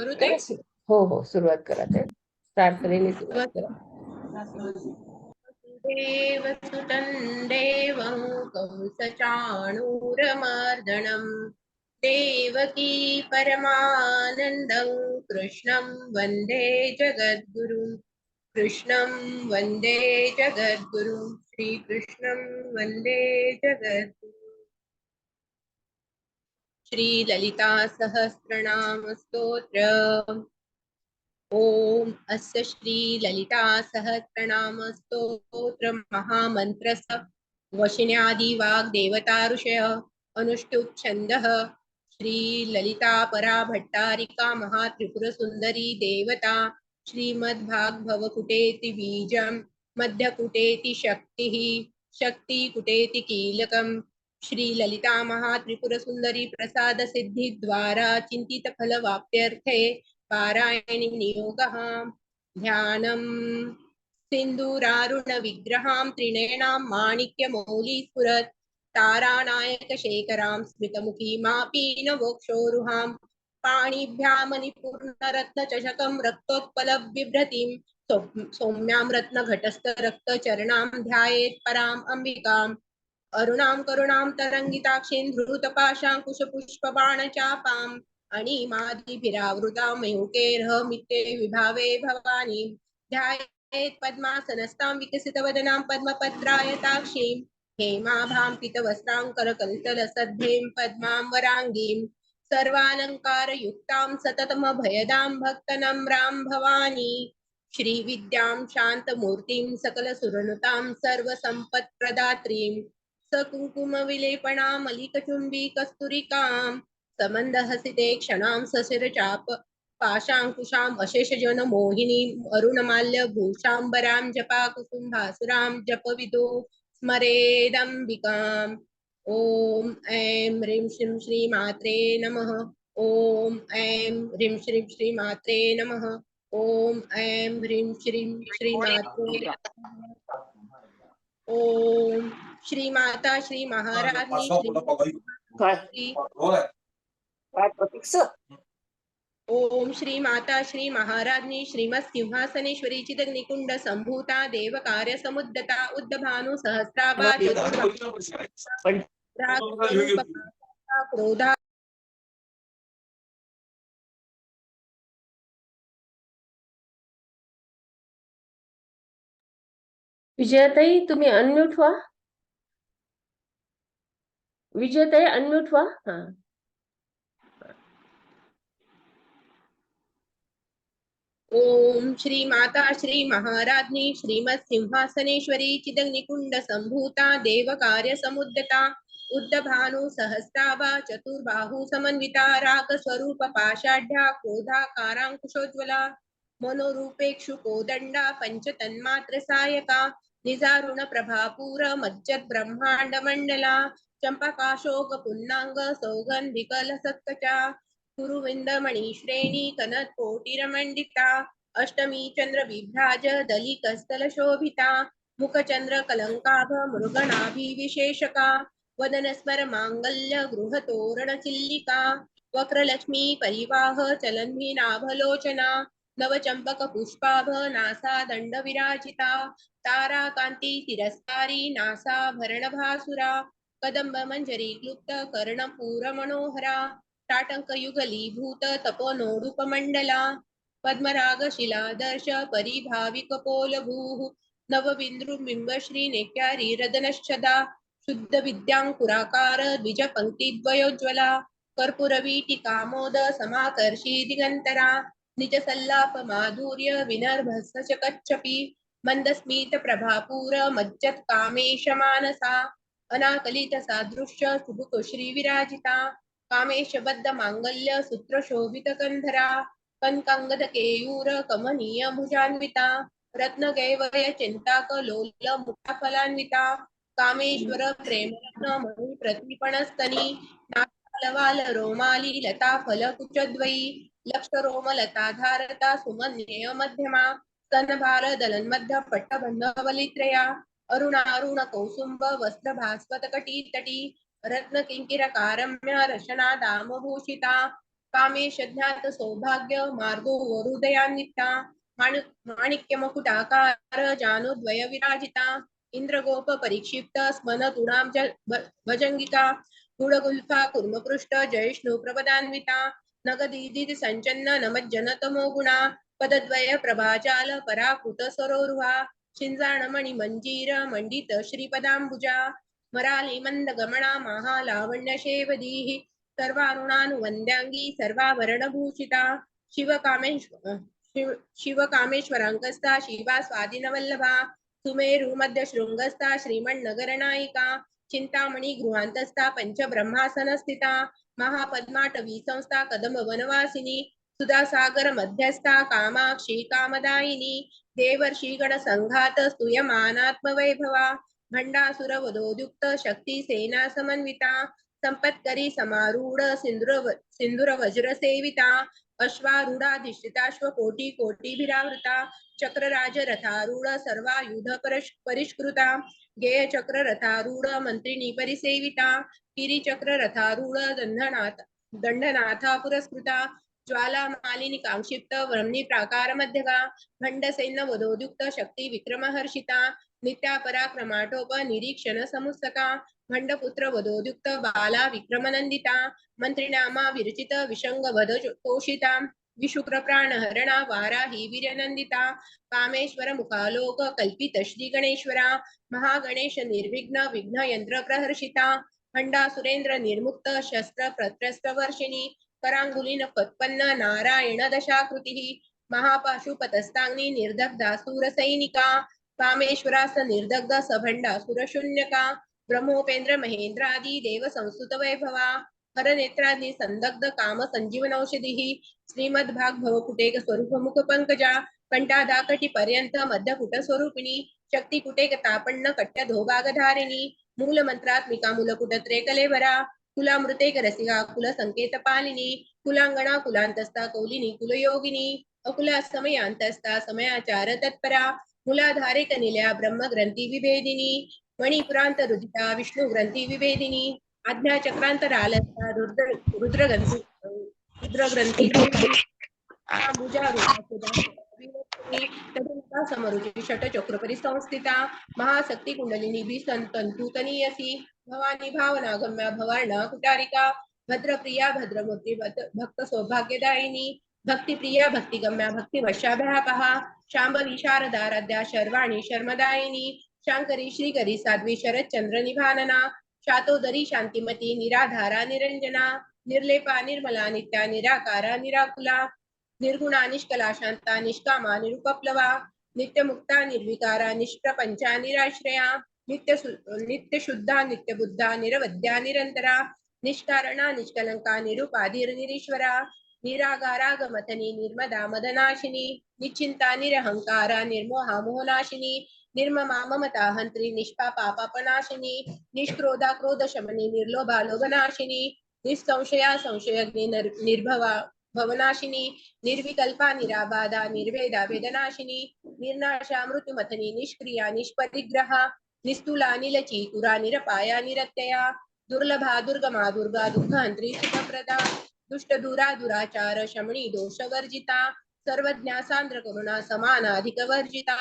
करू ते? करा हो हो सुरुवात करा ते प्रार्थनेने सुरुवात करा. देवसुतं देवं कंसचाणूरमर्दनं देवकी परमानन्दं कृष्णं वन्दे जगद्गुरुं कृष्णं वन्दे जगद्गुरुं श्रीकृष्णं वन्दे जगद्गुरुं श्रीललिता सहस्रनाम स्तोत्र ओम अस्य श्री ललिता सहस्रनाम स्तोत्र महामंत्रस्य वशिन्यादि वाग्देवता ऋषय अनुष्टुप छंदः श्री ललिता परा भट्टारिका महात्रिपुर सुंदरी देवता श्रीमद्भागवकुटेति बीजं मध्यकुटेति शक्तिः शक्ति कुटेति कीलकम् श्री ललिता महात्रिपुर सुंदरी प्रसाद सिद्धि द्वारा चिंतित फल वाप्त्यर्थे पारायणि नियोगः ध्यानम् सिन्दूरारुण विग्रहां त्रिनयनां माणिक्यमौलि स्फुरत् तारानायक शेखरां स्मितमुखी मापीन वोक्षोरुहां पाणिभ्यामणिपूर्णरत्नचषकं रक्तोत्पलबिभ्रतीं सौम्यां रत्नघटस्थ-रक्तचरणां ध्यायेत् पराम् अम्बिकाम् अरुणां करुणां तरङ्गिताक्षीं धृतपाशाङ्कुशपुष्पबाणचापाम् अणिमादिभिरावृतां मयूकैर्हमिते विभावे भवानी ध्यायेत् पद्मासनस्तां विकसितवदनां पद्मपत्रायताक्षीं हेमाभां पीतवस्त्रां करकलितलसद्धें पद्मां वराङ्गीं सर्वालङ्कारयुक्तां सततमभयदां भक्तनम्रां भवानी श्रीविद्यां शान्तमूर्तिं सकलसुरनुतां सर्वसम्पत्प्रदात्रीं सकुङ्कुमविलेपणामलिकचुम्बीकस्तूरिकां समन्दहसिते क्षणां सशिरचाप पाशाङ्कुशाम् अशेषजनमोहिनीम् अरुणमाल्यभूषाम्बरां जपाकुसुम्भासुरां जपविदो स्मरेदम्बिकाम् ॐ ऐं ह्रीं श्रीं श्रीमात्रे नमः ॐ ऐं ह्रीं श्रीं श्रीमात्रे नमः ॐ ऐं ह्रीं श्रीं श्रीमात्रे ओम श्री माता श्री महारानी श्री ओम श्री माता श्री महारानी श्रीमत् सिंहासनेश्वरी चिदग्निकुंड संभूता देव कार्य समुद्दता उद्धभानु सहस्राभा क्रोधा विजयाताई तुम्ही अनम्यूट व्हा. विजयाताई अनम्यूट व्हा. हा ओम श्री माता श्री महारानी श्रीमत् सिंहासनेश्वरी चिदग्निकुंड संभूता देव कार्य समुद्दता उद्धभानु सहस्राभा चतुर्बाहु समन्विता राग स्वरूप पाषाढ्या क्रोधाकारांकुशोज्वला मनोरूपेक्षु कोदंडा पंचतन्मात्र सायका निजारुण प्रभापूर मज्जत ब्रह्मांड मंडला चंपकाशोक पुन्नांग सौगंधिकल सत्कचा कुरुविंदमणि श्रेणी कनक कोटिरमंडिता अष्टमी चंद्र विभ्राज दलिकस्थल शोभिता मुखचंद्र कलंकाभ मृगनाभिविशेषका वदन स्मर मांगल्य गृह तोरण चिल्लिका वक्रलक्ष्मी परिवाह चलन्मीनाभलोचना नवचंपक पुष्पाभ नासा दंड विराजिता तारा कांती तिरस्कारी नासा भरण भासुरा कदंब मंजरी क्लुप्त कर्णपूर मनोहरा ताटंक युगलीभूत तपोनोडुपमंडला पद्मराग शिलादर्श परिभाविक पोलभूः नवबिंदुबिंब श्री नेक्यारी रदनश्चदा शुद्ध विद्यांकुराकार द्विज पंक्तिद्वयोज्वला कर्पूरवीटिकामोद समाकर्षी दिगंतरा निज सल्लाप माधुर्य विनर्भस्य च कच्छपि मंदस्मित प्रभापूर मज्जत कामेश मानसा अनाकलित सादृश्य सुबुक श्री विराजिता कामेशबद्ध मांगल्य सूत्र शोभित कंधरा कनकांगद केयूर कमनीय भुजान्विता रत्नगैवय चिंताक लोल मुखाफलान्विता कामेश्वर प्रेमरत्न मणि प्रतिपणस्तनी नालवाल रोमाली लता फलकुचद्वयी लक्ष रोम लता धारता सुमन्येय मध्यमा स्तनभार दलन्मध्य पट्टबंधवलित्रया अरुणारुण कौसुंब वस्त्र भास्वत कटी तटी रत्न किंकिर कारम्य रशना दामभूषिता कामेश ज्ञात सौभाग्य मार्गो वरुदयान्विता माणिक्य मकुटाकार जानोद्वय विराजिता इंद्रगोप परिक्षिप्त स्मन तुणाम भजंगिका गुळगुल्फा कुर्मपृष्ठ जयष्णु प्रपदान्विता नगदीदिति संचन्न नमज्जनतमो गुणा पदद्वय प्रभाजाल पराकृत सरोरुहा शिंजाणमणि मंजीर मंडित श्रीपदांबुजा मराली मंद गमना महालावण्य शेवदीः सर्वारुणानुवन्द्यांगी सर्वाभरणभूषिता शिवकामेश्वरांकस्था शिवा स्वादिनवल्लभा सुमेरु मध्य शृंगस्था श्रीमन्नगरनायिका चिंतामणि गृहांतस्था पंचब्रह्मासन स्थिता महापद्माटवी संस्था कदम वनवासिनी सुधासागर मध्यस्था कामाक्षी कामदायिनी देवर्षी गण संघात स्तूयमानात्मवैभवा भंडासुर वधोद्युक्त शक्ती सेना समन्विता संपत्करी समारूढ सिंदूर वज्र सेविता अश्वारूढाधिष्ठिताश्व कोटी कोटीभिरावृता चक्रराज रथारूढ सर्वायुध परिष्कृता गेय चक्र रथारूढ मंत्रिणी परिसेविता किरीचक्र रथारूढ दंडनाथा पुरस्कृता ज्वाला मालिनी कांक्षिप्त ब्रह्मी प्राकार मध्यगा भंड सैन्य वधोद्युक्त शक्ती विक्रम हर्षिता नित्या पराक्रमाटोप निरीक्षण समुत्सका भंडपुत्र वधोद्युक्त बाला विक्रमनंदिता मंत्रिनामा विरचित विशंग वध तोषिता विशुक्र प्राणहरणा वाराही वीर्यनंदिता कामेश्वर मुखालोक कल्पित श्री गणेश्वरा महागणेश निर्विघ्न विघ्न यंत्र प्रहर्षिता खंडा सुरेंद्र निर्मुक्त शस्त्र प्रत्रस्त वर्षिणी करांगुलीन पत्पन्न नारायण दशाकृती महापाशुपतस्तांगी निर्दग्धासुर सैनिका कामेश्वरास निर्दग्ध सभंडा सुरशून्यका ब्रह्मोपेंद्र महेंद्रादी देव संस्तुत वैभवा हर नेत्रादी संदग्ध काम संजीवन औषधी श्रीमद्भाग भवकुटेक स्वरूप मुख पंकजा कंठादाकटी पर्यंत मध्यकुट स्वरूपिणी शक्ती कुटेक तापन्न कट्ट धोभागधारिणी मूल मंत्रात्मिका मूलकुट त्रेकलेवरा कुलामृतेक रसिका कुल संकेत पालिनी कुलांगणा कुलांतस्था कौलिनी कुलयोगिनी अकुला समयांतस्था समयाचार तत्परा मूलाधारे कनिल्या ब्रह्म ग्रंथी विभेदिनी मणिपुरांत रुदिता विष्णु ग्रंथी विभेदिनी आज्ञा चक्रांतरालस्था रुद्रग्रंथी समरुचि षटचक्र परिसंस्थिता महाशक्ती कुंडलिनी तंतुतनीयसी भवानी भावना गम्या भवार्णा कुटारिका भद्रप्रिया भद्रमूर्ती भक्त सौभाग्यदायिनी भक्तिप्रिया भक्तिगम्या भक्तिवशाभ्यापहा शांभवी शारदाराध्या शर्वाणी शर्मदायिनी शांकरी श्रीकरी साध्वी शरच्चंद्र निभानना शातोदरी शांतिमती निराधारा निरंजना निर्लेपा निर्मला नित्या निराकारा निराकुला निर्गुणा निष्कला शांता निष्कामा निरुपप्लवा नित्यमुक्ता निर्विकारा निष्प्रपंचा निराश्रया नित्य शुद्धा नित्य बुद्धा निरवद्या निरंतरा निष्कारणा निष्कलंका निरुपाधीर निरीश्वरा निरागारा गमथनी निर्मदा मदनाशिनी निश्चिंता निरहंकारा निर्मोहा मोहनाशिनी निर्ममा ममता हंत्री निष्पापा पापनाशिनी निष्क्रोधा क्रोध शमनी निर्लोभा लोभनाशिनी निस्संशया संशयग्नि निर्भवा भवनाशिनी निर्विकल्पा निराबाधा निर्वेदा वेदनाशिनी निर्नाशा मृत्युमथनी निष्क्रिया निष्परिग्रहा निस्तुला निलचीतुरा निरपाया निरत्यया दुर्लभा दुर्गमा दुर्गा दुःखहंत्री सुखप्रदा दुष्ट दुरा दुराचार शमणी दोषवर्जिता सर्वज्ञा सांद्र करुणा समानाधिक वर्जिता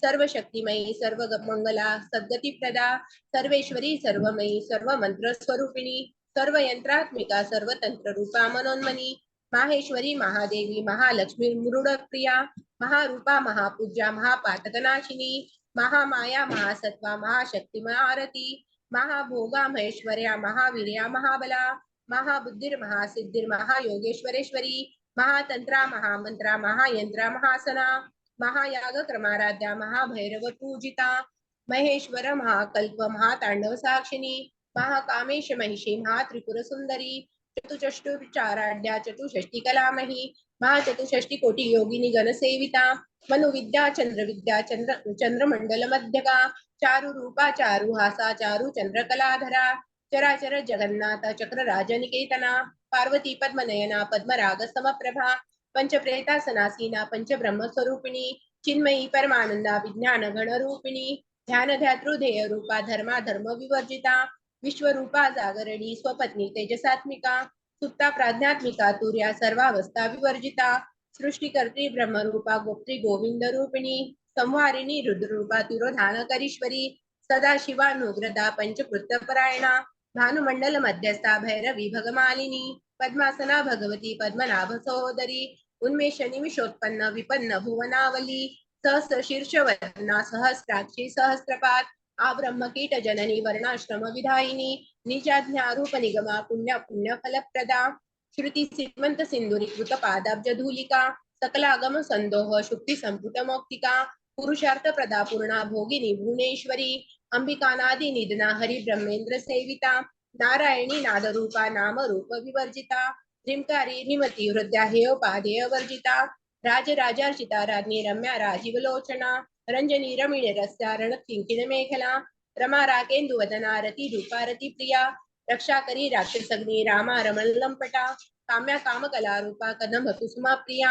सर्वशक्तिमयी सर्व मंगला सद्गती प्रदा सर्वेश्वरी सर्वमयी सर्व मंत्र स्वरूपिणी सर्व यंत्रात्मिका सर्व तंत्र रूपा मनोन्मनी माहेश्वरी महादेवी महालक्ष्मी मृडप्रिया महारूपा महापूज्या महापातकनाशिनी महामाया महासत्वा महाशक्ती महारती महाभोगा महेश्वर्या महावीर्या महाबला महाबुद्धिर महासिद्धिर महायोगेश्वरेश्वरी महातंत्रा महामंत्रा महायंत्रा महासना महायाग क्रमाराध्या महाभैरव पूजिता महेश्वर महाकल्प महातांडव साक्षिणी महाकामेश महिषी महात्रिपुर सुंदरी चतुष्टुचाराढ्या चतुष्षष्टी कलामही महाचतुष्षष्टी कोटी योगिनी गणसेविता मनुविद्या चंद्रविद्या चंद्रमंडल मध्यका चारु रूपा चारु हासा चारु चंद्रकलाधरा चराचर जगन्नाथ चक्र राजनिकेतना पार्वती पद्मनयना पद्मराग समप्रभा पंचप्रेतासनासीना पंचब्रह्म स्वरूपिणी चिन्मयी परमानंदा विज्ञान गणरूपिणी ध्यान ध्यातृधेय रूपा धर्मा धर्म विवर्जिता विश्वरूपा जागरणी स्वपत्नी तेजसात्मिका सुप्ता प्राज्ञात्मिका तुर्या सर्वावस्था विवर्जिता सृष्टिकर्त्री ब्रह्मरूपा गोप्त्री गोविंद रूपिणी संहारिणी रुद्ररूपा तिरोधानकरीश्वरी सदाशिवानुग्रता पंचकृत्यपरायणा भानुमंडल मध्यस्था भैरवी भगमालिनी पद्मासना भगवती पद्मनाभ सहोदरी उन्मेष निमिषोत्पन्न विपन्न भुवनावली सहस्र शीर्षवर्णा सहस्राक्षी सहस्रपात आब्रह्म कीट जननी वर्णाश्रम विधायिनी निजाज्ञारूप निगमा पुण्य पुण्य फलप्रदा श्रुती श्रीमंत सिंधुरी कृत पादाब्ज धूलिका सकलागम संदोह शुक्ती संपुट मौक्तिका पुरुषार्थ प्रदा पूर्णा भोगिनी भुवनेश्वरी अंबिकानादि निधना हरि ब्रह्मेंद्र सेविता नारायणी नादरूपा नाम रूप विवर्जिता ह्रींकारी निमती हृदया हेयोपादेय वर्जिता राजराजार्चिता राज्ञी रम्या राजीवलोचना रंजनी रमिणी रस्या रण किंकिण मेखला रमा राकेंदुवदना रति रूपारति प्रिया रक्षा करी राक्षसग्नी रामा रमण लंपटा काम्या काम कला रूपा कदम कुसुमा प्रिया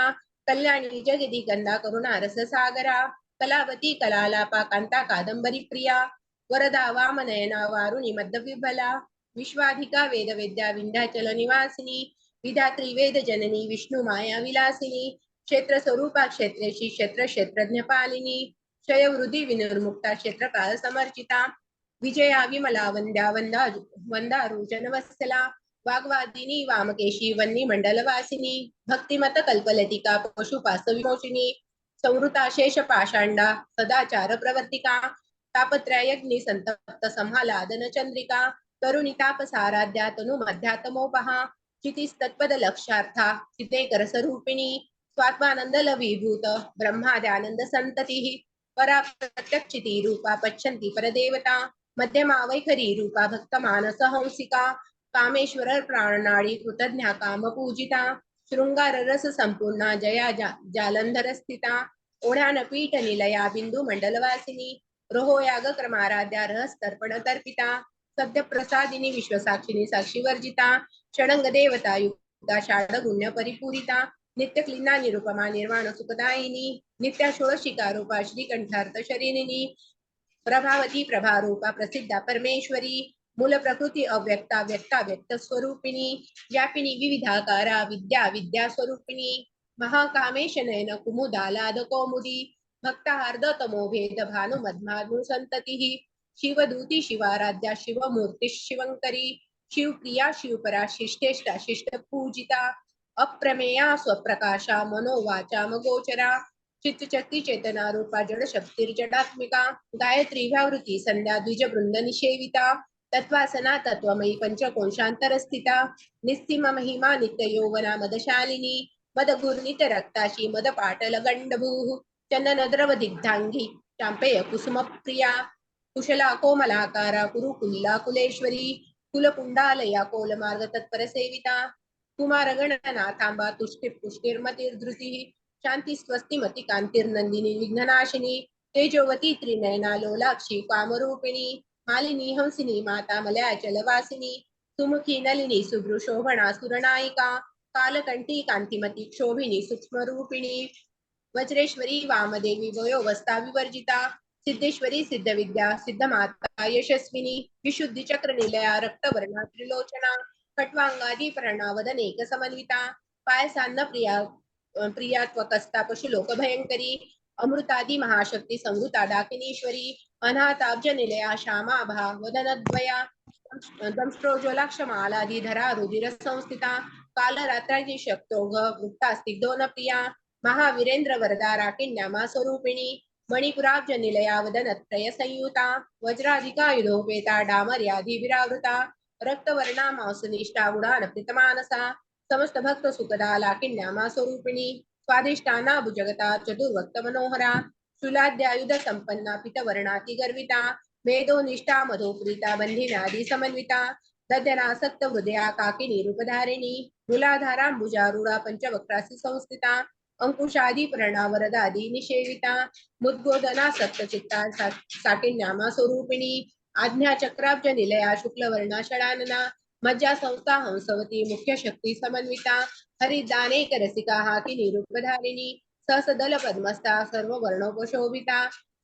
कल्याणी जगदी गंधा करुणा रस सागरा कलावती कलालापा कांता कादंबरी प्रिया वरदा वामनयना वारुणी मध्य विभला विश्वाधिका वेद वेद्या विंध्याचल निवासिनी विधात्री वेद जननी विष्णु माया विलासिनी क्षेत्र स्वरूपा क्षेत्रेशी क्षेत्र क्षेत्रज्ञ पालिनी क्षयवृद्धी विनिर्मुक्ता क्षेत्रकाल समर्चिता विजया विमला वंद्या वंदा वंदारू जनवत्सला वाग्वादिनी वामकेशी वन्नी मंडलवासिनी भक्तिमत कल्पलतिका पशुपास विमोचिनी संवृता शेष पाषांडा सदाचार प्रवर्तिका तापत्रयग्नि संतप्त संहालादन चंद्रिका तरुणी तापसाराध्या तनु मध्यातमोपहा चितिस्तत्पद लक्षार्था चितेकर स्वरूपिणी स्वात्मानंद लवीभूत ब्रह्माद्यानंद संततिः परा प्रत्यक्षिती रूपा पश्यन्ति परदेवता मध्यमा वैखरी रूपा भक्त मानस हंसिका कामेश्वर प्राणनाडी कृतज्ञा काम पूजिता शृंगार रस संपूर्णा जया जालंधर स्थिता ओढ्यान पीठ निलया बिंदू मंडलवासिनी रोहो याग क्रमाराध्या रहस तर्पण तर्पिता सद्य प्रसादिनी विश्वसाक्षिणी साक्षी वर्जिता षडंग देवता युक्ता षाडगुण्य परिपूरिता नित्य क्लीना निरुपमा निर्वाण सुखदायिनी नित्या षोडशिका रूपा श्रीकंठार्थ शरीरिणी प्रभावती प्रभारूपा प्रसिद्धा परमेश्वरी मूल प्रकृती अव्यक्ता व्यक्ता व्यक्त स्वरूपिणी व्यापिनी विविधाकारा विद्या विद्या स्वरूपिणी महाकामेश नयन कुमुदालाद कौमुदी भक्ताहार्द तमो भेद भानु मध्मानु संततिः शिवदूती शिवाराध्या शिवमूर्ती शिवंकरी शिवप्रिया शिवपरा शिष्टेष्टा शिष्ट पूजिता अप्रमेया स्वप्रकाशा मनोवाचा मगोचरा चित्तशक्ती चेतना रूपा जड शक्तिर्जडात्मिका गायत्री व्यावृती संध्या द्विज वृंद निषेविता तत्वासना तत्वमयी पंचकोशांतर स्थिता निस्सीम महिमा नित्य यौवना मदशालिनी मदघूर्णित रक्ताशी मद पाटल गंडभूः चंदन द्रव दिग्धांगी चांपेय कुसुम प्रिया कुशला कोमलाकारा कुरुकुल्ला कुलेश्वरी कुलपुंडालया कोलमार्ग तत्पर सेविता कुमारगणनाथांबा तुष्टिर्पुष्टिर्मतिर्धृतिः शांती स्वस्ति मति कांतिर्नंदिनी विघ्ननाशिनी तेजोवती त्रिनयना लोलाक्षी कामरूपिणी मालिनी हंसिनी माता मलयाचल वासिनी सुमुखी नलिनी सुभ्रुशोभना सुरनायिका कालकंठी कांतिमती क्षोभिनी सूक्ष्म रूपिणी वज्रेश्वरी वामदेवी वयोवस्था विवर्जिता सिद्धेश्वरी सिद्धविद्या सिद्धमाता यशस्विनी विशुद्धी चक्र निलया रक्तवर्णा त्रिलोचना खट्वांगादी प्रणवदनेक समन्विता पायसान्न प्रियात्वकस्ता पशुलोक भयंकरी अमृतादी महाशक्ती संवृता डाकिनीश्वरी अनाथाब्ज निलया श्यामाभा वदनद्वया दंष्ट्रोज्वलाक्षमालाधीधरा रुधिर संस्थिता कालरात्राची शक्तोघ वृत्तास्तिग्धोन प्रिया महावीरेंद्र वरदा राकिण्यामा स्वरूपिणी मणिपुराब्ज निलया वदनत्रय संयुता वज्राधिकायुधोपेता डामर्याधिविरावृता रक्तवर्णा मांसनिष्ठा उडान प्रीतमानसा समस्त भक्त सुखदा लाकिण्यामा स्वरूपिणी स्वादिष्टाना भुजगता चतुर्वक्त मनोहरा शूलाद्यायुध संपन्ना पितवर्णाति गर्विता मेधो निष्ठा मधोप्रीता बंधिनादि समन्विता दध्यनासक्त हृदया काकिनी रूपधारिणी मूलाधारांबुजारूढा पंचवक्रासी संस्थिता अंकुशादि प्रणवरदादि निषेविता मुद्गोदनासक्त चित्ता साकिन्यामा स्वरूपिणी आज्ञा चक्राब्ज निलया शुक्लवर्णा षडानना मज्जा संस्था हंसवती मुख्य शक्ती समन्विता हरिदानेक रसिका हाकिनी रूपधारिणी सहसदल पद्मस्था सर्व वर्णोपशोभिता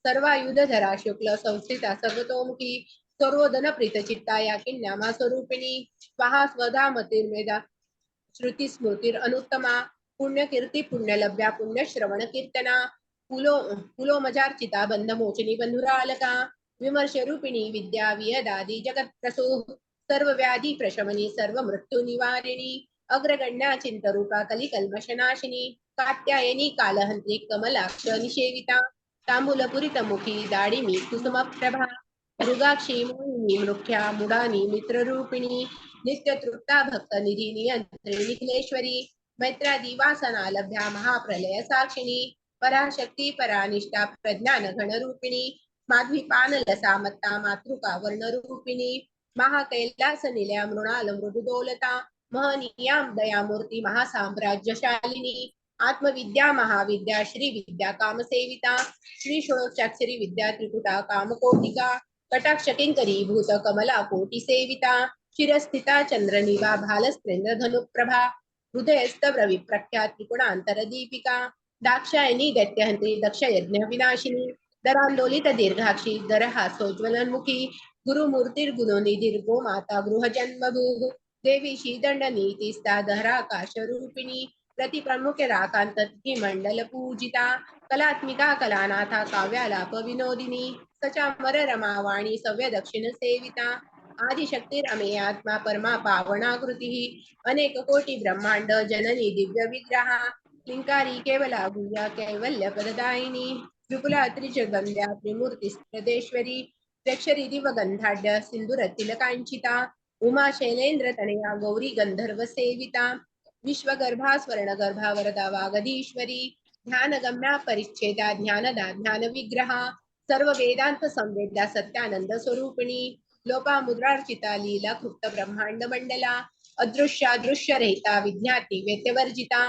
सर्वायुधधरा शुक्ल संस्थिता सर्वतोमुखी सर्वोदन प्रीतचित्ता या किन्यामा स्वरूपिणी स्वाहा स्वधा मतिर्मेधा श्रुती स्मृतीर अनुत्तमा पुण्यकीर्ती पुण्यलभ्या पुण्यश्रवण कीर्तना पुलो मजार्चिता बंधमोचनी बंधुरालका विमर्श रूपिणी विद्या वियदादी जगत्प्रसो सर्व व्याधी प्रशमनी सर्व मृत्यू निवारिणी अग्रगण्या चिंतरूपा कलिकल्मषनाशिनी कात्यायनी कालहंत्री कमलाक्ष निषेविता तांबूलपुरितमुखी दाडिमी कुसुमप्रभा मृगाक्षी मोहिनी मृख्या मुडानी मित्ररूपिणी नित्यतृप्ता भक्तनिधी नियंत्रिणी निखिलेश्वरी मैत्रादी वासना लभ्या महाप्रलय साक्षिणी पराशक्ती परानिष्ठा प्रज्ञान घनरूपिणी माध्वीपान लसामत्ता मातृका वर्णरूपिणी महाकैलास निलया मृणाल मृदुदोलता महनीयां दयामूर्ती महासाम्राज्यशालिनी आत्मविद्या महाविद्या श्री विद्या कामसेविता श्री षोडशाक्षरी विद्या त्रिपुटा कामकोटिका कटाक्ष किंकरीभूत कमला कोटि सेविता शिरस्थिता चंद्रनिभा भालस्त्रेंद्र धनुप्रभा हृदयस्थ प्रख्यात त्रिपुणांतर दीपिका दाक्षायणी दैत्यहंत्री दक्ष यज्ञ विनाशिनी दरांदोलित दीर्घाक्षी दरहासोज्वलन्मुखी गुरुमूर्तिर्गुणोनिधिर् गोमाता गृहजन्मभूः देवी शीदंडनीतिस्ता दहराकाश रूपिणी प्रतिप्रमुख राकांत मंडल पूजिता कलात्मिका कलानाथा काव्यालाप विनोदिनी सचामर रमावाणी सव्य दक्षिण सेविता आदिशक्तिरमेयात्मा परमा पावनाकृती अनेक कोटी ब्रह्मांड जननी दिव्य विग्रहा लिंकारी केवला गुह्या कैवल्य पददायिनी विपुला त्रिजगंध्या त्रिमूर्ती प्रदेश्वरी प्रेक्षरी दिवगंधाढ्य सिंधुर तिलकांचिता उमा शैलेंद्र तनया गौरी गंधर्व सेविता विश्वगर्भा स्वर्णगर्भा वरदा वागधीश्वरी ध्यानगम्या परिच्छेदा ज्ञानदा ज्ञान विग्रहा सर्व वेदांत संवेद्या सत्यानंद स्वरूपिणी लोपा मुद्रार्चिता लीला कृप्त ब्रह्मांड मंडला अदृश्य रहिता विज्ञाती वेत्यवर्जिता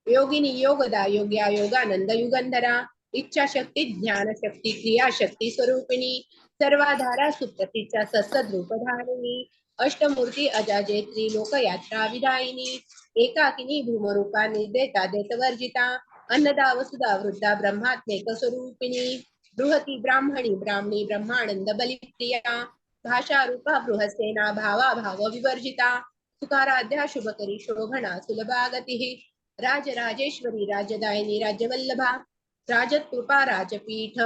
योगिनी योगदा योग्या योगानंद युगंधरा इच्छा शक्ती ज्ञान शक्ती क्रिया शक्ती स्वरूपिणी सर्वाधारा सुप्रतीच्या सत्सद्रूप धारिणी अष्टमूर्ती अजाजे त्रिलोकयात्रा विधायिनी एकाकिनी भूमरूपा निर्देता देतवर्जिता अन्नदा वसुधा वृद्धा ब्रह्मात्मेक स्वरूपिणी बृहती ब्राह्मणी ब्राह्मणी ब्रह्मानंद बलिप्रिया भाषा रूपा बृहसेना भावा भाव विवर्जिता सुखाराध्या शुभकरी शोभना सुलभा गतिः राजराजेश्वरी राजदायिनी राज्यवल्लभा राजकृपा राजपीठ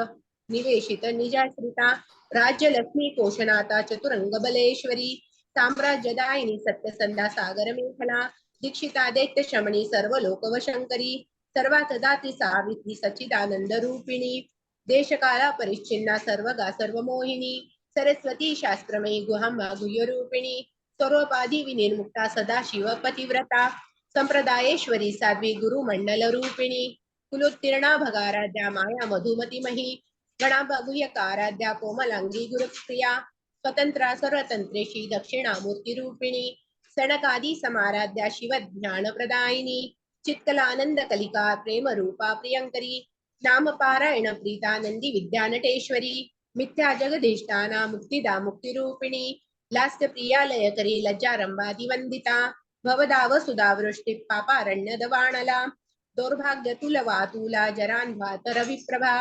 निवेशित निजाश्रिता राज्यलक्ष्मी कोशनाता चतुरंग बलेश्वरी साम्राज्यदायिनी सत्यसंधा सागर मेखला दीक्षिता दैत्य शमनी सर्व लोकवशंकरी सर्वात दात्री सावित्री सच्चिदानंद रूपिणी देशकाला परिच्छिन्ना सर्वगा सर्वमोहिनी सरस्वती शास्त्रमयी गुहांबा गुह्य रूपिणी सर्वोपाधी विनिर्मुक्ता सदाशिव पतिव्रता संप्रदायेश्वरी साध्वी गुरुमंडल रूपिणी कुलोत्तीर्णा भगाराध्या माया मधुमतीमही गणाभगुह्यकाराध्या कोमलांगी गुरुप्रिया स्वतंत्रा सर्वतंत्रेशी दक्षिणामूर्ती रूपिणी सनकादी समाराध्या शिव ज्ञान प्रदायिनी चित्कलानंद कलिका प्रेम रूपा प्रियंकरी नाम पारायण प्रीता नंदी विद्या नटेश्वरी मिथ्या जगदेष्टाना मुक्तिदा मुक्ती रूपिणी लास्य प्रिया लयकरी लज्जारंभादी वंदिता भवदाव सुधावृष्टि पापारण्य दवाणला दौर्भाग्य तुलवातुला जरान्वात रविप्रभा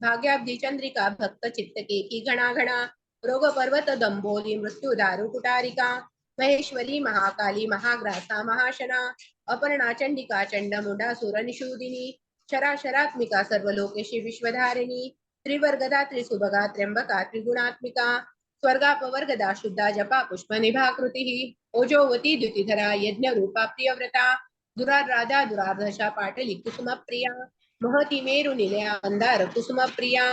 भाग्याब्धी चंद्रिका भक्त चित्तकेकी घणा घणा रोग पर्वत दंबोली मृत्यू दारु कुटारिका महेश्वरी महाकाली महाग्रासा महाशना अपर्णा चंडिका चंडमुंडा सुरनिषूदिनी शराशरात्मिका सर्वलोकेशी विश्वधारिणी त्रिवर्गदा त्रिसुभगा त्र्यंबका त्रिगुणात्मिका स्वर्गापवर्गदा शुद्धा जपा पुष्प निभाकृती ओजोवती द्युतिधरा यज्ञ रूपा प्रियव्रता दुराराधा दुरार्धशा पाटली कुसुम प्रिया महती मेरु निलया अंधार कुसुम प्रिया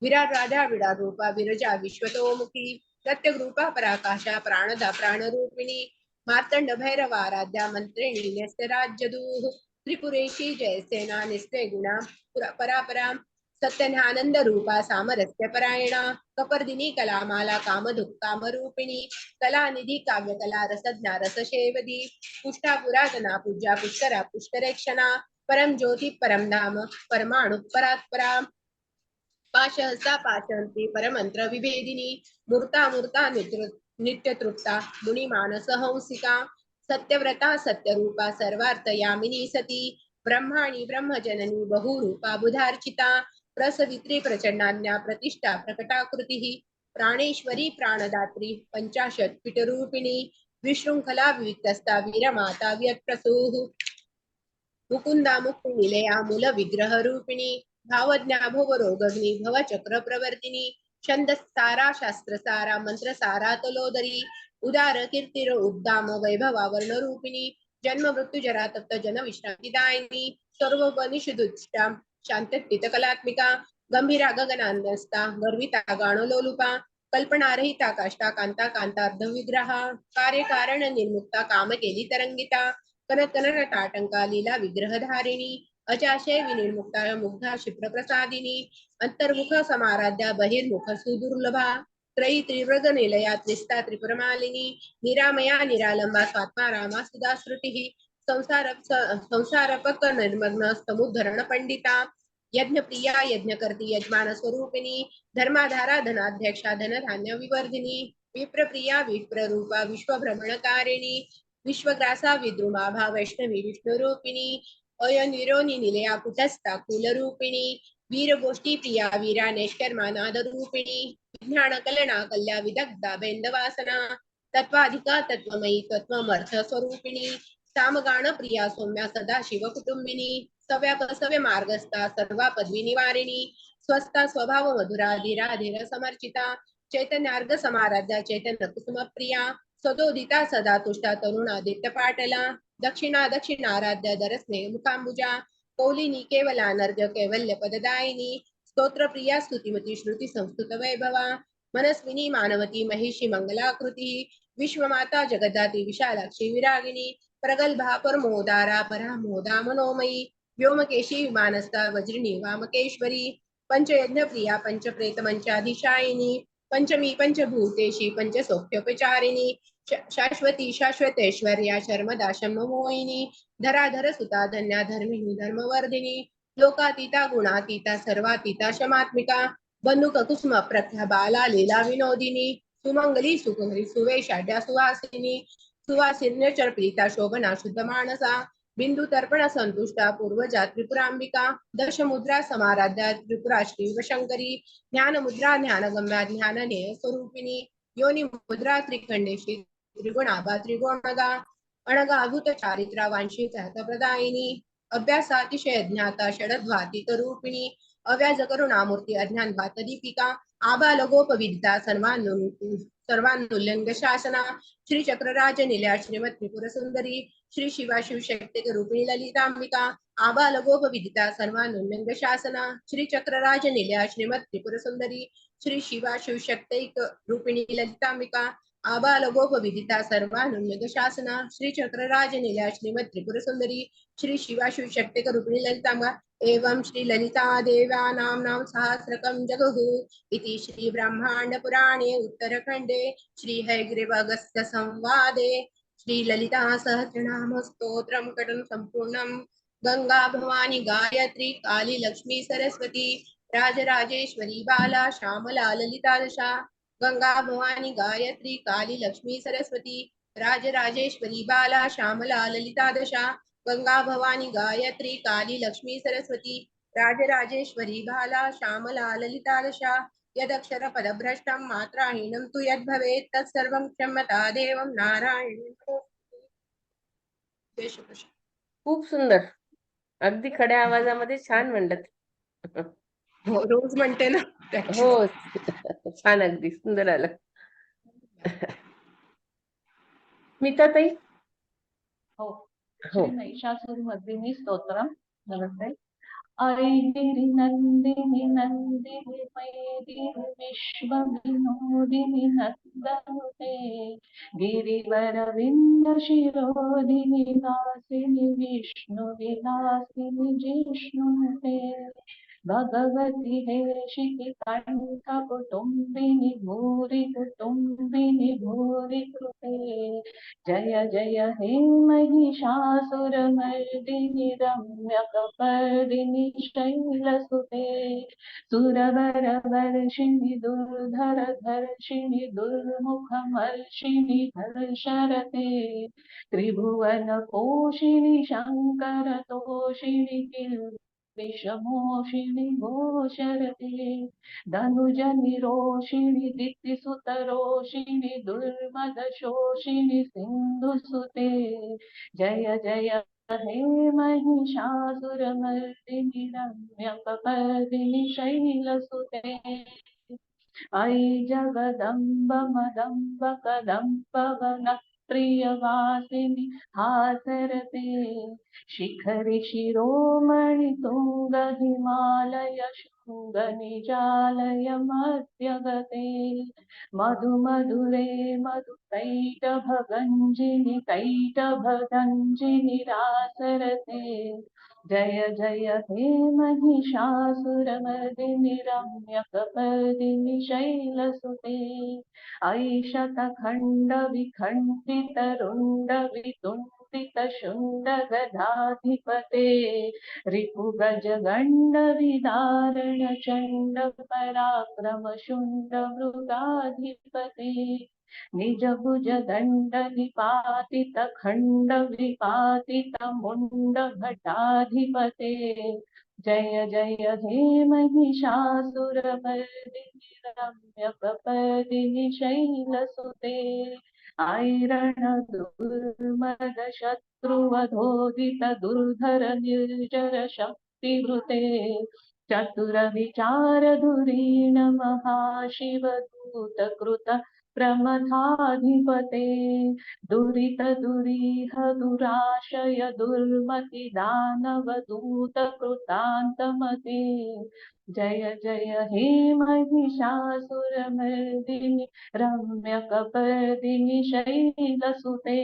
विराट राधा विराट रूपा विरजा विश्वतोमुखी प्रत्यग रूपा पराकाशा प्राणदा प्राणरूपिणी मार्तंड भैरवाराध्या मंत्रिणी न्यस्त राज्यदूह त्रिपुरेशी जयसेना निस्ते गुणा परापरा सत्यज्ञानंद रूपा सामरस्य परायणा कपर्दिनी कलामाला कामधुक कामरूपिणी कलानिधी काव्यकला रसज्ञा रसशेवदी पुष्टा पुरातना पूजा पुष्करा पुष्करेक्षणा परम ज्योति परम धाम परमाणु परात्परा पाशहस्ता पाशंती परमंत्र विभेदिनी मूर्ता मूर्ता नित्य तृप्ता मुनी मानस हंसिका सत्यव्रता सत्यरूपा सर्वार्थ यामिनी सती ब्रह्माणी ब्रह्मजननी बहुरूपा बुधार्चिता प्रसवित्री प्रचंडान्या प्रतिष्ठा प्रकटाकृती प्राणेश्वरी प्राणदात्री पंचाशत पीठरूपिणी विशृंखला विविक्तस्ता वीरमाता व्यत्प्रसूः मुकुंदा मुक्ती निलया मूल विग्रह रूपिणी भावज्ञा भवरोगग्नि भव चक्र प्रवर्तिनी छंदसारा शास्त्रसारा मंत्रसारा तलोदरी उदार कीर्तिर उद्दाम वैभवा वर्ण रूपिणी जन्म मृत्यू जरा तप्त जन विश्रांतिदायिनी सर्वोपनिषदुष्टा शांतस्थित कलात्मिका गंभीरा गगनान्यस्ता गर्विता गाणलोलुपा कल्पनारहिता काष्टा कांता कांतार्ध विग्रहा कार्यकारण निर्मुक्ता काम केली तरंगिता कनक टाटंका लीला विग्रहधारिणी अजाशय विनिर्मुक्ता मुग्धा क्षिप्रप्रसादिनी अंतर्मुख समाराध्या बहिर्मुख सुदुर्लभा त्रयी त्रिव्रग निलया त्रिस्ता त्रिपुरमालिनी निरामया निरालंबा स्वात्मा रामा सुधा श्रुतिः संसारपक निर्मग्न समुद्धरण पंडिता यज्ञ प्रिया यज्ञकर्ती यजमान स्वरूपिणी धर्माधारा धनाध्यक्षा धनधान्य विवर्धिनी विप्रप्रिया विप्ररूपा विश्वभ्रमणकारिणी विश्वग्रासा विद्रुमाभा वैष्णवी विष्णुरूपिणी अयनिरोनि निलया कुटस्था कुलरूपिणी वीरगोष्ठी प्रिया वीरा नैष्कर्मा नादरूपिणी विज्ञान कलना कल्या विदग्धा बेन्दवासना तत्वाधिका तत्वमयी तत्वमर्थ स्वरूपिणी सामगान प्रिया सौम्या सदा शिव कुटुंबिनी सव्य मार्गस्था सर्वा पदवी निवारिणी स्वस्था स्वभाव मधुरा धीरा धीर समर्चिता चैतन्यार्ग समाराध्या चैतन्य कुसुम प्रिया सदोदिता सदा तुष्टा तरुणादित्य पाटला दक्षिणाराध्या दरस्ने मुखांबुजा कौलिनी केवला नर्ग कैवल्य पददायिनी स्तोत्र प्रिया स्तुतिमती श्रुती संस्कृत वैभवा मनस्विनी मानवती महिषी मंगलाकृती विश्वमाता जगदाती विशालाक्षी विरागिनी प्रगल्भा परमोदारा परामोदा मनोमयी व्योमकेशी विमानस्था वज्रिणी वामकेश्वरी पंचयज्ञ प्रिया पंचप्रेत मंचाधीशायिनी पंचमी पंचभूतेशी पंचसौख्योपचारिणी शाश्वती शाश्वतेश्वर्या शर्मदा शर्ममोहिनी धराधर सुता धन्या धर्मिणी धर्मवर्धिनी लोकातीता गुणातीता सर्वातीता शमात्मिका बंधुक कुसुम प्रख्या बाला लीला विनोदिनी सुमंगली सुकुंगली सुवेशाढ्या सुवासिनी सुवासिन्य चर्पिता शोभना शुद्ध मानसा बिंदु तर्पण संतुष्टा पूर्वजा त्रिपुरांबिका दशमुद्रा समाराध्या त्रिपुरा श्री शंकरी ज्ञान मुद्रा ज्ञानगम्या ज्ञान नेय स्वरूपिणी योनि मुद्रा त्रिखंडेशी त्रिगुणाभा त्रिगुणगा अणगाभूत चारित्रा वांशित प्रदायिनी अभ्यासातिशय ज्ञाता षडद्वातीत रूपिणी अव्याज करुणामूर्ती अज्ञान भात दीपिका आबालगोपविदिता सर्वानुल्यंग शासना श्री चक्रराज निलया श्रीमद त्रिपुर सुंदरी श्री शिवा शिवशक्ती रूपिणी ललितांबिका आबालगोपविदिता सर्वानुल्यंग शासना श्री चक्रराज निलया श्रीमद त्रिपुर सुंदरी श्री शिवा शिवशक्ती रूपिणी ललितांबिका आबालगोपविदिता सर्वानुल्यंग शासना श्री चक्रराज निलया श्रीमद त्रिपुर सुंदरी श्री शिवा शिवशक्ती रूपिणी ललितांबिका एवं श्री ललिता देव्यानां नाम सहस्रकं जगुः इति श्री ब्रह्मांड पुराणे उत्तरखंडे श्री हयग्रीवगस्त्य संवादे श्री ललिता सहस्रनाम स्तोत्रम कटन संपूर्णम गंगा भवानी गायत्री काली लक्ष्मी सरस्वती राजराजेश्वरी बाला श्यामला ललिता दशा गंगा भवानी गायत्री काली लक्ष्मी सरस्वती राजराजेश्वरी बाला श्यामला ललिता दशा गंगा भवानी गायत्री काली लक्ष्मी सरस्वती राजराजेश्वरी बाला श्यामला ललिता दशा यदक्षर पदभ्रष्टं मात्राहीनं तु यद्भवेत् तत्सर्वं क्षम्यता देवं नारायण. खूप सुंदर, अगदी खड्या आवाजामध्ये छान म्हणतात. हो, रोज म्हणते ना. हो छान, अगदी सुंदर आलं. स्मिताताई. हो, हो. महिषासुरमर्दिनी स्तोत्रम. नमस्ते. ऐगिरि नंदिनी नंदिनी मैदिनि विश्वविनोदिनि नन्दनुते गिरिवर विन्द शिरोदिनि नासिनि विष्णुविलासिनि जिष्णुते भगवति हेशिति कंठ कुटुम्बिनि भूरि कृते जय जय हे महिषासुरमर्दिनि रम्यकपर्दिनि शैलसुते सुरवरवर्षिणि दुर्धरधर्षिणि दुर्मुखमर्षिणि हर्षरते त्रिभुवनपोषिणि शङ्करतोषिणि विषमोषिणि घोषरते धनुजनिरोषिणि दितिसुतरोषिणि दुर्मदशोषिणि सिन्धुसुते जय जय हे महिषासुरमर्दिनि रम्यकपर्दिनि शैलसुते ऐ जगदम्ब मदम्ब कदम्ब वन प्रियवासिनि हासरते शिखरि शिरोमणि तुंग हिमालय शुंग निजालय मध्यगते मधु मधुरे मधु तैट भगंजिनि रासरते जय जय हे महिषासुरमर्दिनि रम्यकपर्दिनि शैलसुते ऐशतखण्ड विखण्डित रुण्ड वितुण्डित शुण्ड गदाधिपते रिपुगज गण्ड विदारण चण्ड पराक्रम शुण्ड मृगाधिपते निज भुज दण्ड निपातित खण्ड विपातित मुण्ड भटाधिपते जय जय हे महिषासुरमर्दिनि रम्यकपर्दिनि शैलसुते ऐरण दुर्मद शत्रुवधोदित दुर्धर निर्जर शक्तिवृते चतुर विचार धुरीण महाशिवदूत कृत प्रमथाधिपते दुरित दुरीह दुराशय दुर्मति दानव दूत कृतान्तमते जय जय हे महिषासुरमर्दिनि रम्यकपर्दिनि शैलसुते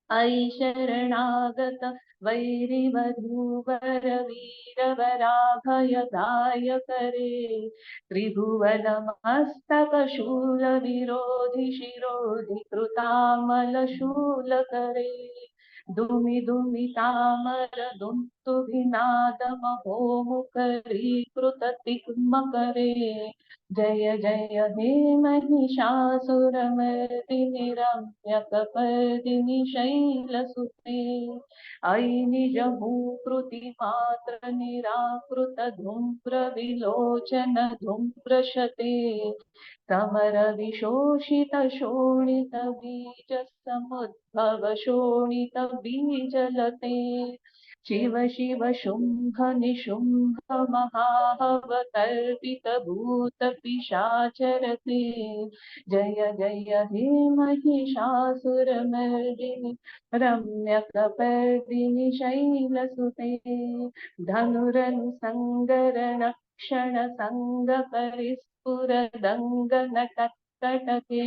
ऐ शरणागत वैरिवधूवर वीरवराभय दायकरे त्रिभुवनमस्तकशूल विरोधि शिरोधि कृतामल शूलकरे दुमि दुमि तामर दुन्तुभिनाद महोमुखरीकृत तिग्मकरे जय जय हे महिषासुरमर्दिनि रम्यकपर्दिनि शैलसुते ऐ निज भूकृति मात्र निराकृत धूम्र विलोचन धूम्रशते समर विशोषित शोणित बीज समुद्भव शोणित बीजलते शिव शिव शुंभ निशुंभ महाहवतर्पित भूत पिशाचरते जय जय हे महिषासुरमर्दिनि रम्यकपर्दिनि शैलसुते धनुरनुसङ्गरण क्षण संग परिस्फुरदङ्गनटकटके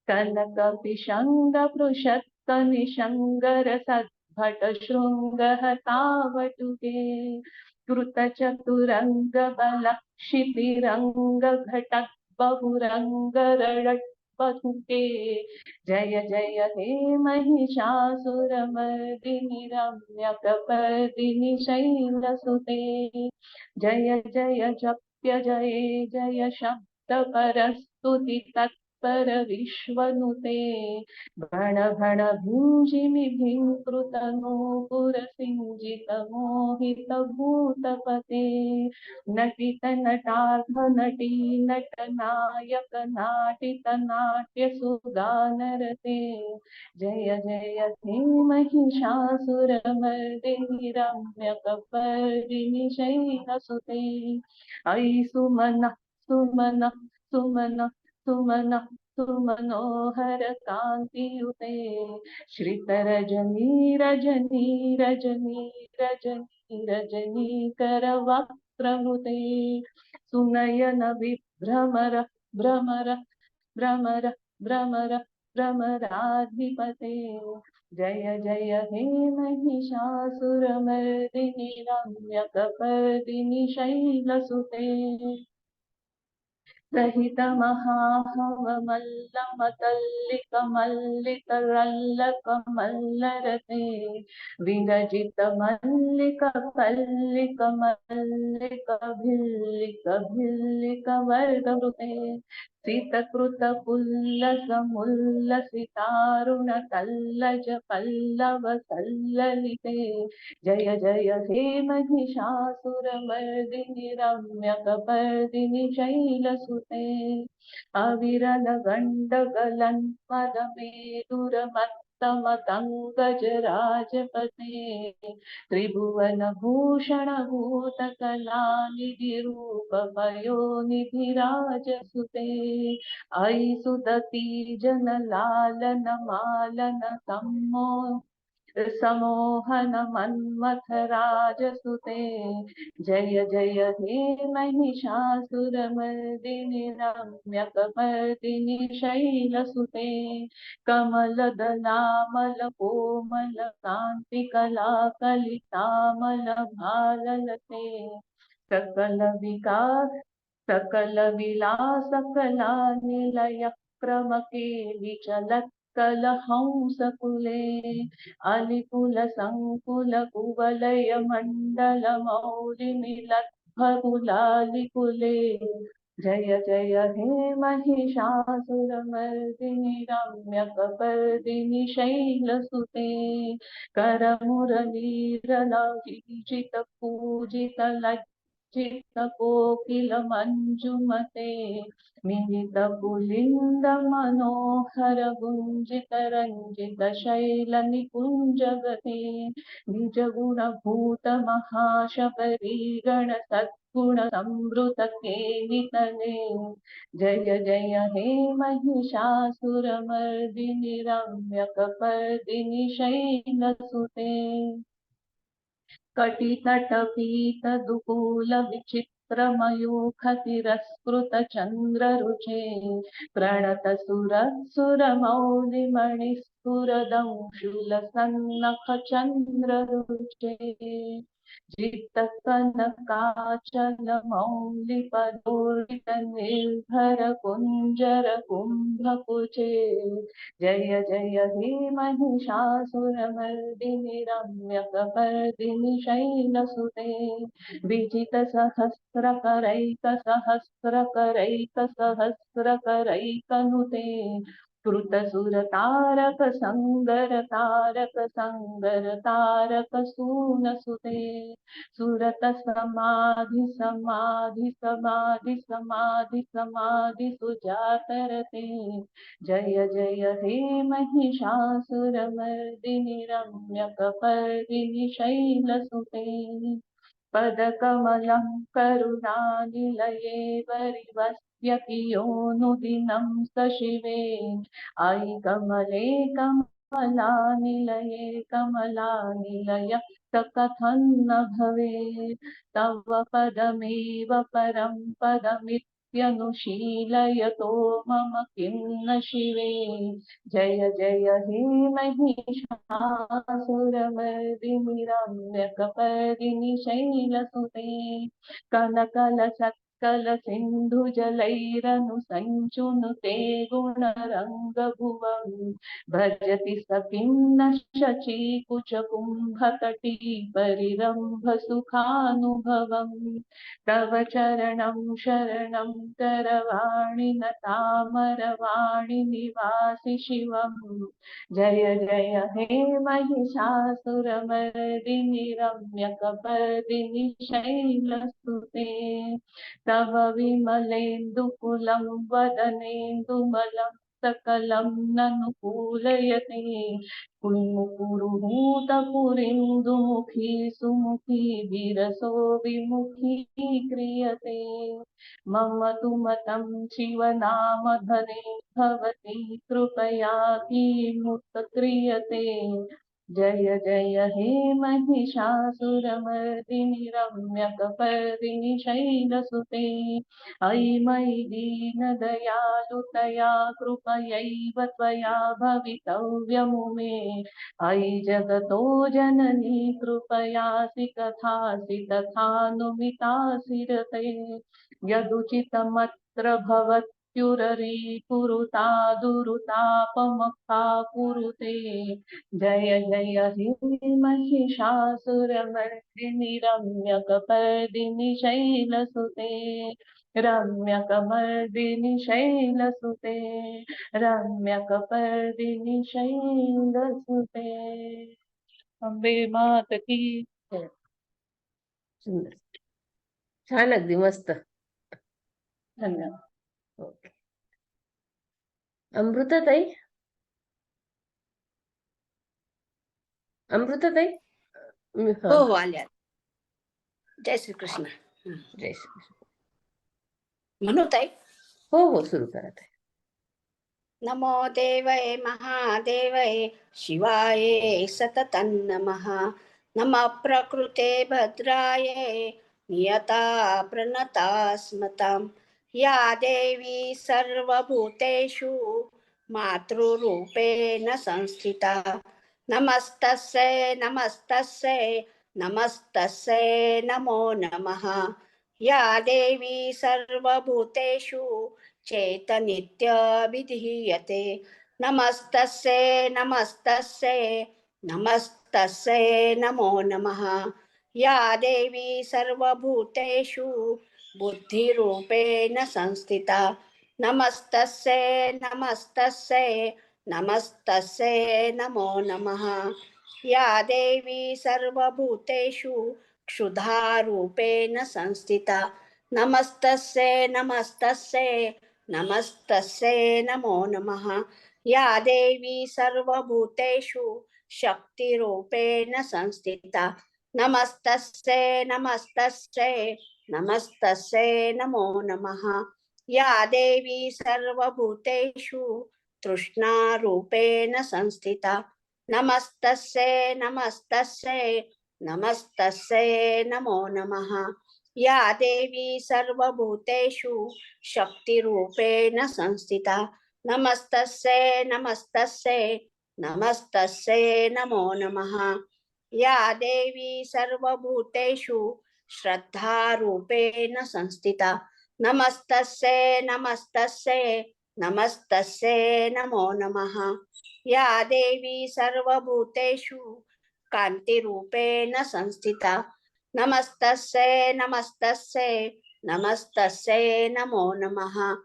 कनकपिशङ्ग पृषत्कनिशङ्गर सद्भट शृङ्गहतावटुके कृतचतुरङ्ग बल क्षितिरङ्ग घटक बहुरङ्ग रडत्पथुके जय जय हे महिषासुरमर्दिनि रम्यकपर्दिनि शैलसुते जय जय जप्य जय जय शब्द परस्तुति तत्पर विश्वनुते भण भण भुञ्जिमि भिङ्कृत नूपुर सिञ्जित मोहित भूतपते नटित नटार्ध नटी नट नायक नाटित नाट्य सुगानरते जय जय हे महिषासुरमर्दिनि रम्यकपर्दिनि शैलसुते ऐ सुमन सुमन सुमन सुमन सुमनोहर कान्तियुते श्रितरजनी रजनी रजनी रजनी रजनीकर वक्त्रमुते सुनयन विभ्रमर भ्रमर भ्रमर भ्रमर भ्रमराधिपते जय जय हे महिषासुरमर्दिनि रम्यकपर्दिनि शैलसुते सहित महाहवमल्लमतल्लिक मल्लिक रल्लक मल्लरते विरजित मल्लिक पल्लिक मल्लिक भिल्लिक भिल्लिक वर्गवृते सितकृतपुल्लसमुल्लसितारुणतल्लज पल्लव सल्ललिते जय जय हे महिषासुरमर्दिनि रम्यकपर्दिनि शैलसुते अविरल गण्डगलन्मदमेदुरमत्तमतङ्गजराजपते त्रिभुवनभूषण भूतकलानिधिरूपपयोनिधिराजसुते अयि सुदती जनलालन मालन समोहन मन्मथ राजसुते जय जय हे महिषासुरमर्दिनि रम्यकपर्दिनि शैलसुते कमलदलामल कोमल कान्तिकला कलितामल भाललते सकल विकास सकल विलास कला निलय क्रमकेलि चलत् कलहंसकुले अलिकुल संकुल कुवलय मंडल मौलिमिलद्भकुलालिकुले जय जय हे महिषासुरमर्दिनि रम्यकपर्दिनि शैलसुते करमुरलीरलवीजित पूजित लज्जित कोकिल मंजुमते मिलित पुलिंद मनोहर गुंजित रंजित शैल निकुंजगते निज गुण भूत महाशबरी गण सद्गुण संवृत केलितले जय जय हे महिषासुरमर्दिनि रम्यकपर्दिनि शैलसुते कटितटपीत दुकूल विचित्र मयूखतिरस्कृत चंद्र रुचे प्रणत सुर मौलिमणिस्फुरदंशुल सन्नख चंद्र रुचे जित कनकाचल मौलि पदोरित निर्भर कुंजर कुंभकुचे जय जय हे महिषासुरमर्दिनि रम्यकपर्दिनि शैलसुते विजित सहस्रकरैक सहस्रकरैक सहस्रकरैकनुते कृत सुर तारक तारक सून सुते सुरत समाधि समाधि समाधि समाधि समाधि सुजातरते जय जय हे महिषासुरमर्दिनि रम्यकपर्दिनि शैलसुते पदकमलं करुणानिलये वरिवस्य कियोनुदिनं सशिवे अयि कमले कमलानिलये कमलानिलय कथन्न भवेत् तव पदमेव परं पदमित्यनुशीलयतो मम किं न शिवे जय जय हे महिषासुरमर्दिनि रम्यकपर्दिनि शैलसुते कनकल सत्कल सिन्धु जलैरनुसञ्चुनुते गुणरङ्गभुवम् भजति स किं न शचीकुचकुम्भतटी परिरम्भ सुखानुभवम् तव चरणं शरणं करवाणि न तामरवाणि निवासि शिवम् जय जय हे महिषासुरमर्दिनि रम्यकपर्दिनि शैलसुते तव विमलेन्दुकुलं वदनेन्दुमलं सकलं ननुकूलयते कुरुहूतपुरीन्दुमुखी सुमुखी विरसो विमुखी क्रियते मम तु मतं शिवनामधने भवति कृपया किमुत क्रियते जय जय हे महिषासुरमर्दिनि रम्यकपर्दिनि शैलसुते अयि मयि दीनदयालुतया कृपयैव त्वया भवितव्यमुमे अयि जगतो जननी कृपयासि कथासि तथानुमितासि रते यदुचितमत्र भवत्युररीकुरुता दुरुतापमखा कुरुते जय जय हे महिषासुरमर्दिनि रम्यकपर्दिनि शैलसुते रम्यकपर्दिनि शैलसुते रम्यकपर्दिनि शैलसुते अंबे मात की जय. सुंदर, छान, अगदी मस्त. धन्यवाद. ओके. अमृताताई, अमृताताई, हो हो आल्या. जय श्रीकृष्ण. जय श्री कृष्ण. म्हणू ताई. हो हो, सुरू करा ताई. नमो देवये महादेवये शिवाय सततं नमः. नमः प्रकृते भद्राये नियता प्रणता स्मतां. या देवी सर्वभूतेषु मातृरूपेण संस्थिता. नमस्तस्यै नमस्तस्यै नमस्तस्यै नमो नमः. या देवी सर्वभूतेषु चेतनित्यभिधीयते. नमस्तस्यै नमस्तस्यै नमस्तस्यै नमो नमः. या देवी सर्वभूतेषु बुद्धिरूपेण संस्थिता. नमस्तस्यै नमस्तस्यै नमस्तस्यै नमो नमः. या देवी सर्वभूतेषु क्षुधारूपेण संस्थिता. नमस्तस्यै नमस्तस्यै नमस्तस्यै नमो नमः. या देवी सर्वभूतेषु शक्तिरूपेण संस्थिता. नमस्तस्यै नमस्तस्यै नमस्तस्यै नमो नमः. या देवी सर्वभूतेषु तृष्णारूपेण संस्थिता. नमस्तस्यै नमस्तस्यै नमस्तस्यै नमो नमः. या देवी सर्वभूतेषु शक्तिरूपेण संस्थिता. नमस्तस्यै नमस्तस्यै नमस्तस्यै नमो नमः. या देवी सर्वभूतेषु श्रद्धारूपेण संस्थिता. नमस्तस्यै नमस्तस्यै नमस्तस्यै नमो नमः. या देवी सर्वभूतेषु कान्तिरूपेण संस्थिता. नमस्तस्यै नमस्तस्यै नमस्तस्यै नमो नमः.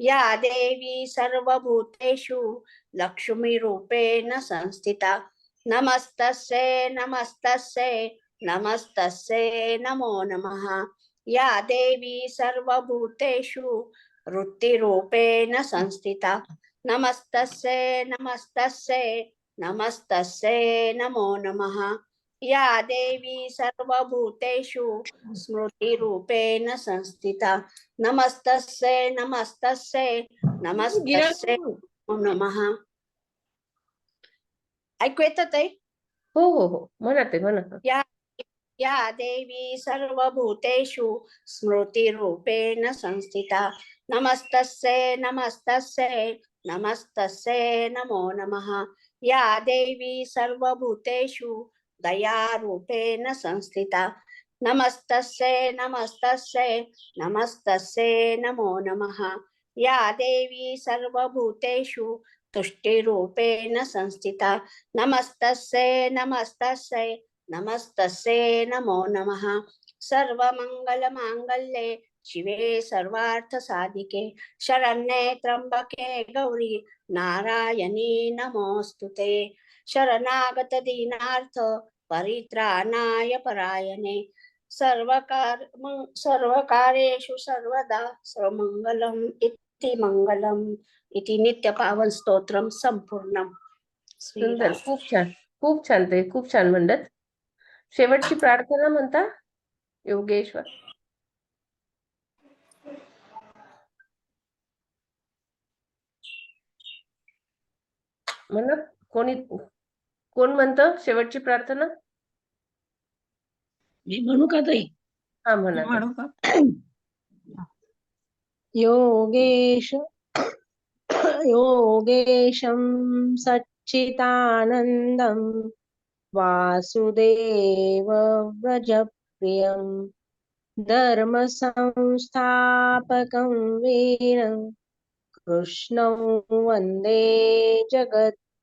या देवी सर्वभूतेषु लक्ष्मीरूपेण संस्थिता. नमस्तस्यै नमस्तस्यै नमस्तस्यै नमो नमः. या देवी सर्वभूतेषु वृत्तिरूपेण संस्थिता. नमस्तस्यै नमस्तस्यै नमस्तस्यै नमो नमः. या देवी सर्वभूतेषु स्मृतिरूपेण संस्थिता. नमस्तस्यै नमस्तस्यै नमस्तस्यै नमो नमः. ऐकू येतं ताई? हो हो हो, म्हणा ते, म्हणा. या देवी सर्वभूतेषु स्मृतिरूपेण संस्थिता. नमस्तस्यै नमस्तस्यै नमस्तस्यै नमो नमः. या देवी सर्वभूतेषु दयारूपेण संस्थिता. नमस्तस्यै नमस्तस्यै नमस्तस्यै नमो नमः. या देवी सर्वभूतेषु तुष्टिरूपेण संस्थिता. नमस्तस्यै नमस्तस्यै नमस्तस्यै नमो नमः. सर्वमंगलमांगल्ये शिवे सर्वार्थसाधिके शरण्ये त्र्यंबके गौरी नारायणी नमोस्तुते. शरणागत दीनार्थ परित्राणाय परायणे सर्वकार्येषु सर्वदा सर्वमंगलम् इति मंगलम् इति नित्यपावन स्तोत्रम संपूर्णम. सुंदर, खूप छान, खूप छान ते, खूप छान म्हणतात. शेवटची प्रार्थना म्हणता योगेश्वर. म्हणा, कोण म्हणतं शेवटची प्रार्थना? मी म्हणू का ताई? हा, म्हणा. म्हणू का? योगेश योगेशं सच्चिदानन्दं वासुदेव व्रजप्रियं धर्मसंस्थापकं वीरं कृष्णं वन्दे जगत्